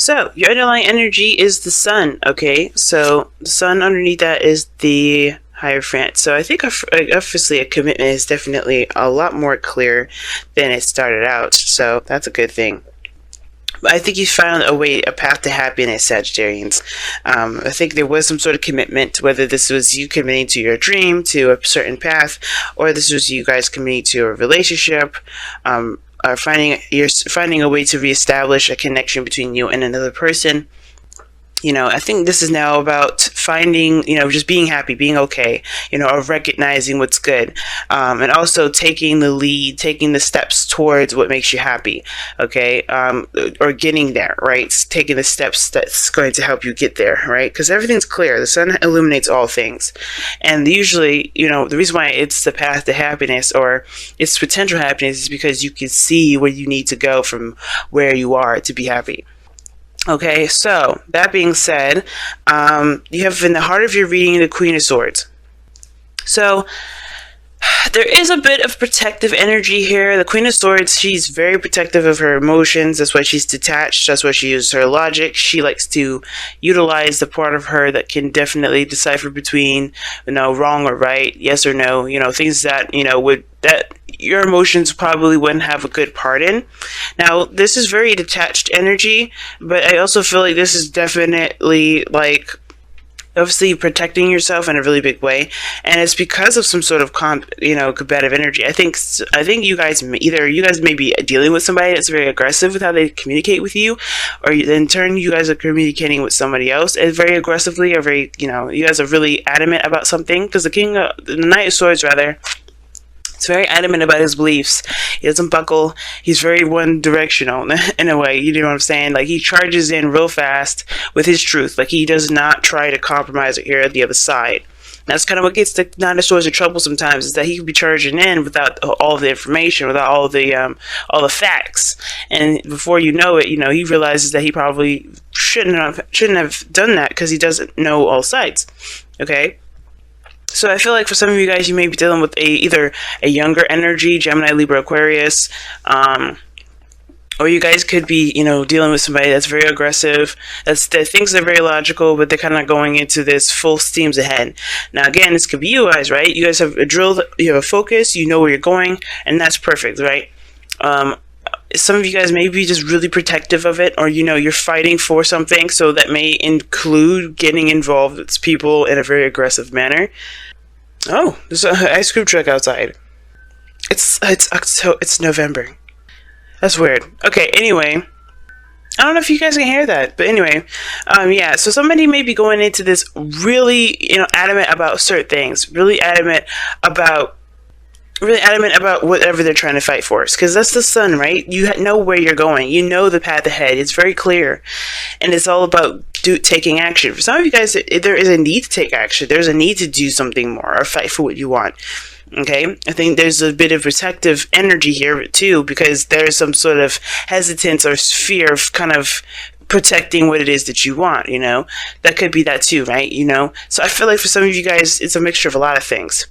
So your underlying energy is the sun. Okay, so the sun underneath that is the Hierophant. So I think obviously a commitment is definitely a lot more clear than it started out. So that's a good thing. But I think you found a path to happiness, Sagittarians. I think there was some sort of commitment, whether this was you committing to your dream, to a certain path, or this was you guys committing to a relationship, or finding a way to reestablish a connection between you and another person. I think this is now about finding, just being happy, being okay, or recognizing what's good, and also taking the lead, taking the steps towards what makes you happy, okay, or getting there, right? Taking the steps that's going to help you get there, right? Because everything's clear. The sun illuminates all things. And usually, the reason why it's the path to happiness or it's potential happiness is because you can see where you need to go from where you are to be happy. Okay, so that being said, you have in the heart of your reading the Queen of Swords. So there is a bit of protective energy here. The Queen of Swords, she's very protective of her emotions. That's why she's detached. That's why she uses her logic. She likes to utilize the part of her that can definitely decipher between, wrong or right, yes or no, things that, that your emotions probably wouldn't have a good part in. Now, this is very detached energy, but I also feel like this is definitely obviously protecting yourself in a really big way, and it's because of some sort of combative energy. I think you guys may be dealing with somebody that's very aggressive with how they communicate with you, or in turn you guys are communicating with somebody else and very aggressively, or very you guys are really adamant about something, because the Knight of Swords rather, he's very adamant about his beliefs. He doesn't buckle. He's very one-directional in a way. You know what I'm saying? Like, he charges in real fast with his truth. Like, he does not try to compromise or hear the other side. That's kind of what gets the Nine of Swords in trouble sometimes, is that he could be charging in without all the information, without all the facts. And before you know it, he realizes that he probably shouldn't have done that because he doesn't know all sides. Okay? So I feel like for some of you guys, you may be dealing with either a younger energy, Gemini, Libra, Aquarius, or you guys could be, dealing with somebody that's very aggressive, that thinks they're very logical, but they're kind of going into this full steams ahead. Now, again, this could be you guys, right? You guys have a drill, you have a focus, you know where you're going, and that's perfect, right? Some of you guys may be just really protective of it, or you're fighting for something, so that may include getting involved with people in a very aggressive manner. Oh, there's an ice cream truck outside. It's November. That's weird. Okay, anyway, I don't know if you guys can hear that, but anyway, yeah. So somebody may be going into this really, adamant about certain things, really adamant about whatever they're trying to fight for. Because that's the sun, right? You know where you're going. You know the path ahead. It's very clear. And it's all about taking action. For some of you guys, there is a need to take action. There's a need to do something more or fight for what you want. Okay? I think there's a bit of protective energy here, too, because there's some sort of hesitance or fear of kind of protecting what it is that you want, That could be that, too, right? So I feel like for some of you guys, it's a mixture of a lot of things.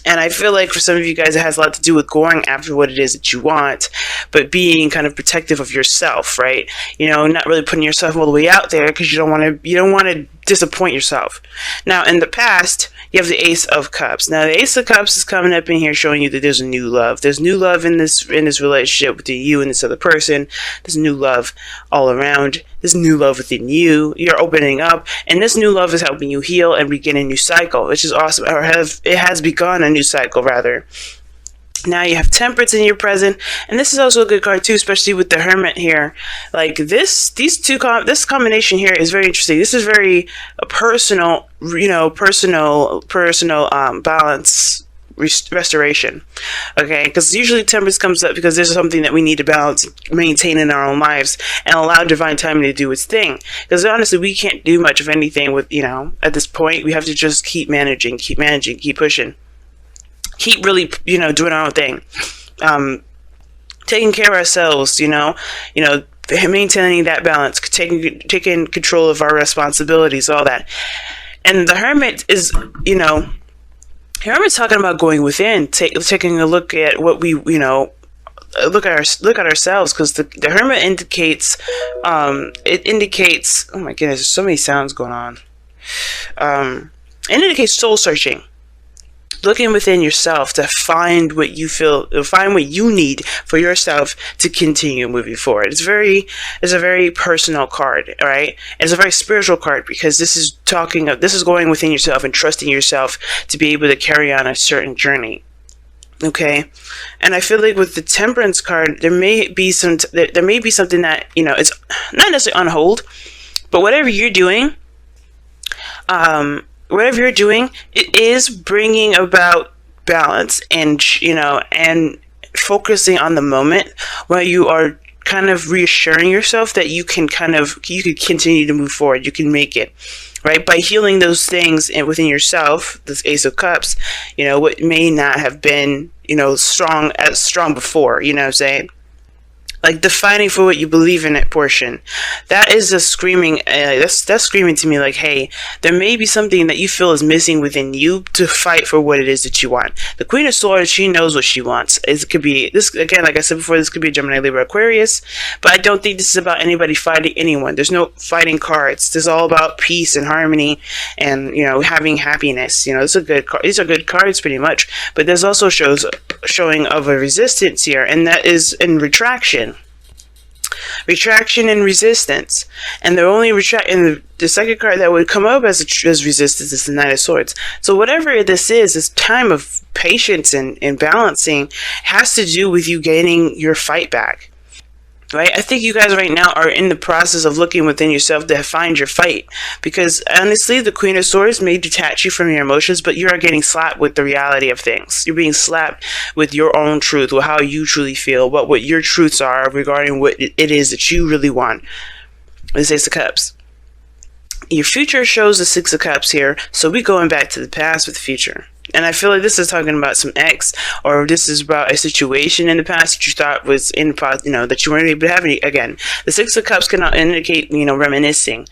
And I feel like for some of you guys, it has a lot to do with going after what it is that you want, but being kind of protective of yourself, right? Not really putting yourself all the way out there because you don't want to disappoint yourself. Now, in the past, you have the Ace of Cups. Now, the Ace of Cups is coming up in here showing you that there's a new love. There's new love in this relationship between you and this other person. There's new love all around. There's new love within you. You're opening up, and this new love is helping you heal and begin a new cycle, which is awesome. It has begun a new cycle, rather. Now you have Temperance in your present, and this is also a good card too, especially with the Hermit here. Like this combination here is very interesting. This is very personal, balance restoration. Okay, because usually Temperance comes up because there's something that we need to balance, maintain in our own lives, and allow divine timing to do its thing. Because honestly, we can't do much of anything with at this point. We have to just keep managing, keep pushing. Keep really, doing our own thing. Taking care of ourselves, maintaining that balance, taking control of our responsibilities, all that. And the Hermit is, Hermit's talking about going within, taking a look at what we, look at ourselves, because the Hermit indicates, it indicates, oh my goodness, there's so many sounds going on. It indicates soul searching, looking within yourself to find what you feel, find what you need for yourself to continue moving forward. It's a very personal card, all right? It's a very spiritual card, because this is going within yourself and trusting yourself to be able to carry on a certain journey. Okay, and I feel like with the Temperance card, there may be something that, you know, it's not necessarily on hold, but whatever you're doing, it is bringing about balance, and, you know, and focusing on the moment, while you are kind of reassuring yourself that you can continue to move forward. You can make it, right? By healing those things within yourself, this Ace of Cups, you know, what may not have been, you know, strong before, you know what I'm saying? Like the fighting for what you believe in it portion. That is a screaming, that's screaming to me like, hey, there may be something that you feel is missing within you to fight for what it is that you want. The Queen of Swords, she knows what she wants. It could be, this, again, like I said before, this could be a Gemini, Libra, Aquarius, but I don't think this is about anybody fighting anyone. There's no fighting cards. This is all about peace and harmony and, you know, having happiness. You know, these are good cards pretty much, but there's also showing of a resistance here, and that is in retraction and resistance. And the second card that would come up as resistance is the Knight of Swords. So whatever this time of patience and balancing has to do with you gaining your fight back. Right? I think you guys right now are in the process of looking within yourself to find your fight. Because honestly, the Queen of Swords may detach you from your emotions, but you are getting slapped with the reality of things. You're being slapped with your own truth, with how you truly feel, what your truths are regarding what it is that you really want. This Ace of Cups. Your future shows the Six of Cups here, so we're going back to the past with the future. And I feel like this is talking about some ex, or this is about a situation in the past that you thought was in the past, you know, that you weren't able to have any. Again, the Six of Cups can indicate, you know, reminiscing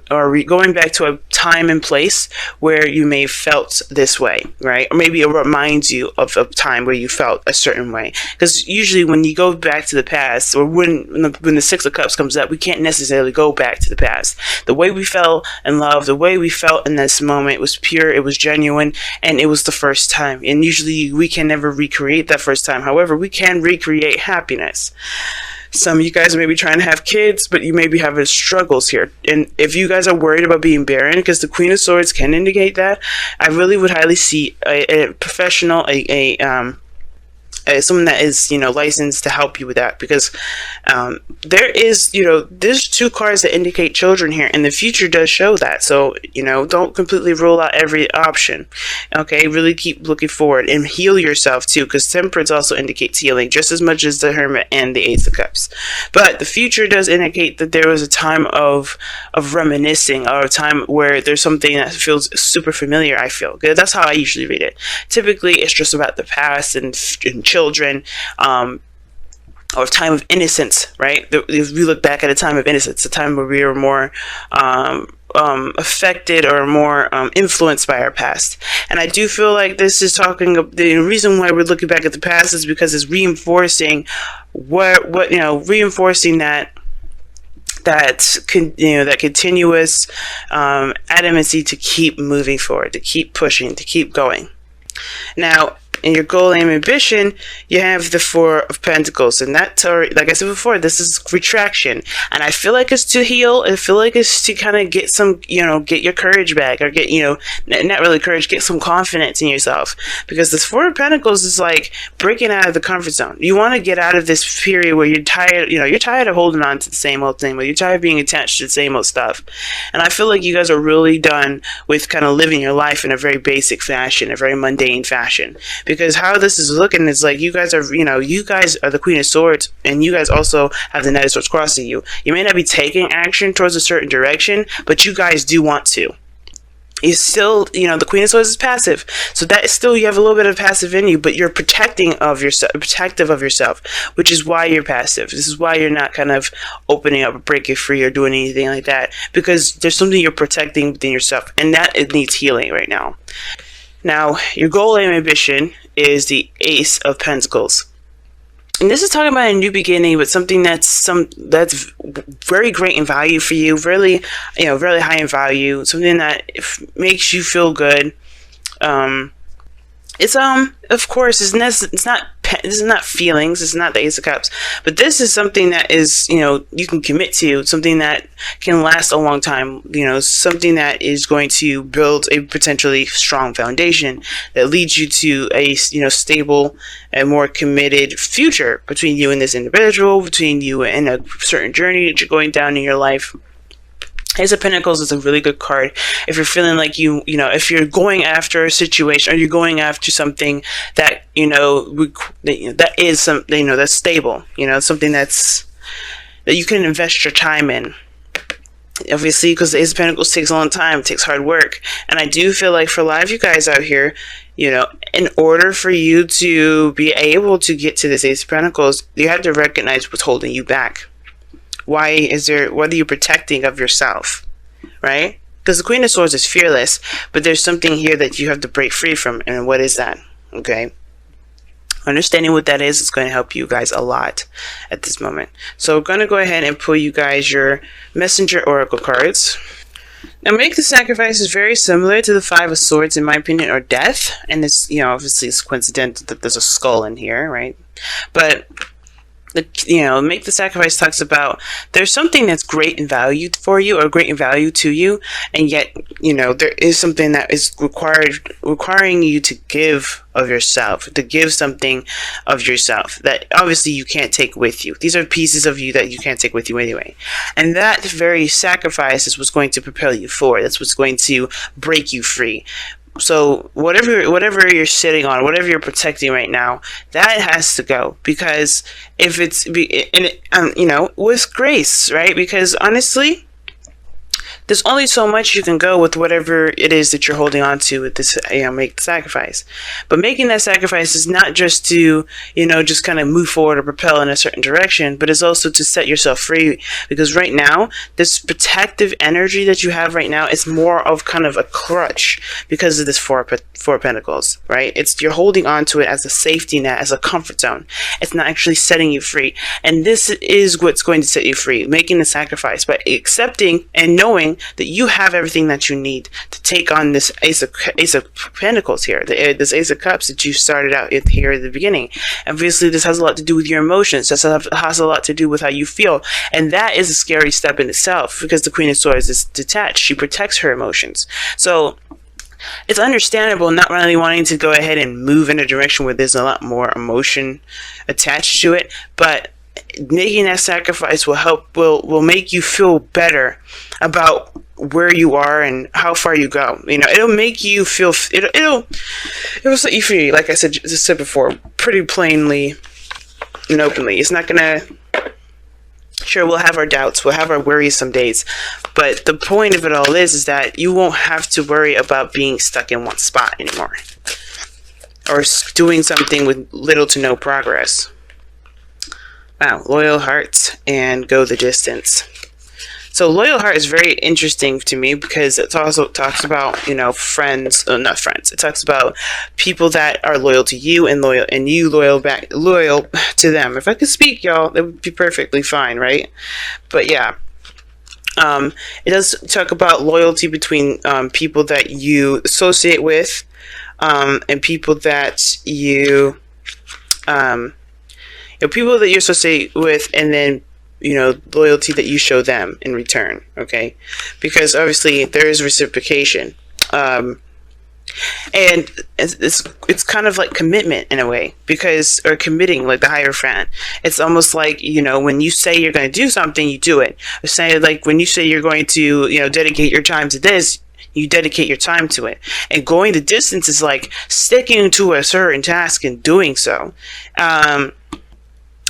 or going back to a time and place where you may have felt this way, right? Or maybe it reminds you of a time where you felt a certain way. Because usually when you go back to the past, or when the Six of Cups comes up, we can't necessarily go back to the past. The way we fell in love, the way we felt in this moment was pure, it was genuine, and it was the first time. And usually we can never recreate that first time. However, we can recreate happiness. Some of you guys may be trying to have kids, but you may be having struggles here. And if you guys are worried about being barren, because the Queen of Swords can indicate that, I really would highly see a professional, someone that is, you know, licensed to help you with that, because there is, you know, there's two cards that indicate children here, and the future does show that. So, you know, don't completely rule out every option. Okay, really keep looking forward and heal yourself too, because Temperance also indicates healing just as much as the Hermit and the Ace of Cups. But the future does indicate that there was a time of reminiscing, or a time where there's something that feels super familiar. I feel good. That's how I usually read it. Typically, it's just about the past and children, or time of innocence, right? If we look back at a time of innocence, a time where we were more affected or more influenced by our past. And I do feel like this is talking, the reason why we're looking back at the past is because it's reinforcing reinforcing that continuous adamancy to keep moving forward, to keep pushing, to keep going. Now, in your goal, aim, ambition, you have the Four of Pentacles, and that's already, like I said before, this is retraction, and I feel like it's to heal. I feel like it's to kind of get some, get your courage back, or get, not really courage, get some confidence in yourself, because this Four of Pentacles is like breaking out of the comfort zone. You want to get out of this period where you're tired, you're tired of holding on to the same old thing, where you're tired of being attached to the same old stuff, and I feel like you guys are really done with kind of living your life in a very basic fashion, a very mundane fashion. Because how this is looking is like you guys are the Queen of Swords, and you guys also have the Knight of Swords crossing you. You may not be taking action towards a certain direction, but you guys do want to. You still, the Queen of Swords is passive, so that is still, you have a little bit of passive in you, but you're protective of yourself, which is why you're passive. This is why you're not kind of opening up or breaking free or doing anything like that, because there's something you're protecting within yourself, and that it needs healing right now. Now, your goal and ambition is the Ace of Pentacles. And this is talking about a new beginning, but something that's very great in value for you, really, really high in value, something that makes you feel good. It's of course it's not this is not feelings, it's not the Ace of Cups, but this is something that is, you can commit to, something that can last a long time, something that is going to build a potentially strong foundation that leads you to a, stable and more committed future between you and this individual, between you and a certain journey that you're going down in your life. Ace of Pentacles is a really good card if you're feeling like if you're going after a situation, or you're going after something that, that is something, that's stable, something that you can invest your time in. Obviously, because the Ace of Pentacles takes a long time, it takes hard work. And I do feel like for a lot of you guys out here, in order for you to be able to get to this Ace of Pentacles, you have to recognize what's holding you back. What are you protecting of yourself, right? Because the Queen of Swords is fearless, but there's something here that you have to break free from, and what is that? Okay, understanding what that is going to help you guys a lot at this moment. So we're going to go ahead and pull you guys your Messenger Oracle cards. Now, Make the Sacrifice is very similar to the Five of Swords, in my opinion, or Death, and it's, obviously it's coincidental that there's a skull in here, right? But Make the Sacrifice talks about there's something that's great in value for you, or great in value to you, and yet there is something that is requiring you to give of yourself, to give something of yourself that obviously you can't take with you. These are pieces of you that you can't take with you anyway, and that very sacrifice is what's going to propel you forward. That's what's going to break you free. So whatever you're sitting on, whatever you're protecting right now, that has to go, because if it's with grace, right? Because honestly, there's only so much you can go with whatever it is that you're holding on to with this, make the sacrifice. But making that sacrifice is not just to, just kind of move forward or propel in a certain direction, but it's also to set yourself free. Because right now, this protective energy that you have right now is more of kind of a crutch because of this Four of Pentacles, right? You're holding on to it as a safety net, as a comfort zone. It's not actually setting you free. And this is what's going to set you free, making the sacrifice, by accepting and knowing that you have everything that you need to take on this Ace of Pentacles here, this Ace of Cups that you started out with here at the beginning. Obviously, this has a lot to do with your emotions. This has a lot to do with how you feel, and that is a scary step in itself, because the Queen of Swords is detached. She protects her emotions. So it's understandable not really wanting to go ahead and move in a direction where there's a lot more emotion attached to it, but making that sacrifice will make you feel better about where you are and how far you go. It'll make you feel, it'll set you free, like I said before, pretty plainly and openly. It's not gonna, sure, we'll have our doubts, we'll have our worries some days, but the point of it all is that you won't have to worry about being stuck in one spot anymore, or doing something with little to no progress. Wow, Loyal Heart and Go the Distance. So Loyal Heart is very interesting to me, because it also talks about, friends, not friends. It talks about people that are loyal to you and you loyal to them. If I could speak, y'all, that would be perfectly fine, right? But yeah, it does talk about loyalty between people that you associate with, and people that you people that you associate with, and then loyalty that you show them in return. Okay, because obviously there is reciprocation, and it's kind of like commitment in a way, or committing, like the Hierophant. It's almost like, when you say you're going to do something, you do it. Or say, like, when you say you're going to dedicate your time to this, you dedicate your time to it. And going the distance is like sticking to a certain task and doing so.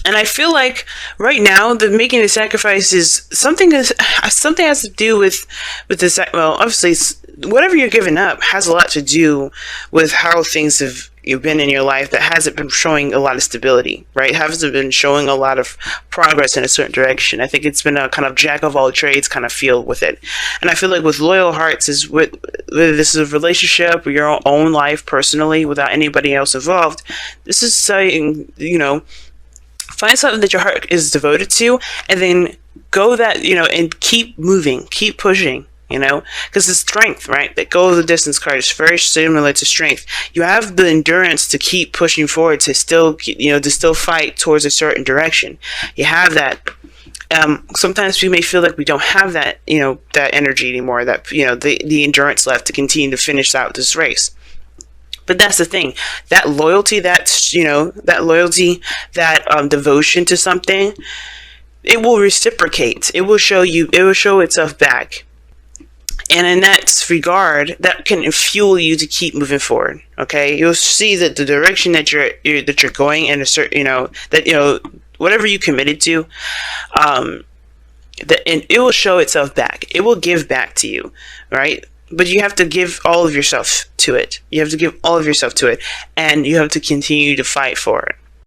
And I feel like right now, making the sacrifice is something has to do with this. Well, obviously, whatever you're giving up has a lot to do with how things have been in your life that hasn't been showing a lot of stability, right? Hasn't been showing a lot of progress in a certain direction. I think it's been a kind of jack of all trades kind of feel with it. And I feel like with Loyal Hearts is whether this is a relationship or your own life personally without anybody else involved, this is saying, Find something that your heart is devoted to, and then go that, and keep moving, keep pushing, because it's strength, right? That go the distance card is very similar to strength. You have the endurance to keep pushing forward, to still, to still fight towards a certain direction. You have that. Sometimes we may feel like we don't have that, that energy anymore, that, the endurance left to continue to finish out this race. But that's the thing, that loyalty, that devotion to something, it will reciprocate. It will show itself back. And in that regard, that can fuel you to keep moving forward. Okay, you'll see that the direction that you're going, and a certain, whatever you committed to, and it will show itself back. It will give back to you, right? But you have to give all of yourself to it. You have to give all of yourself to it, and you have to continue to fight for it.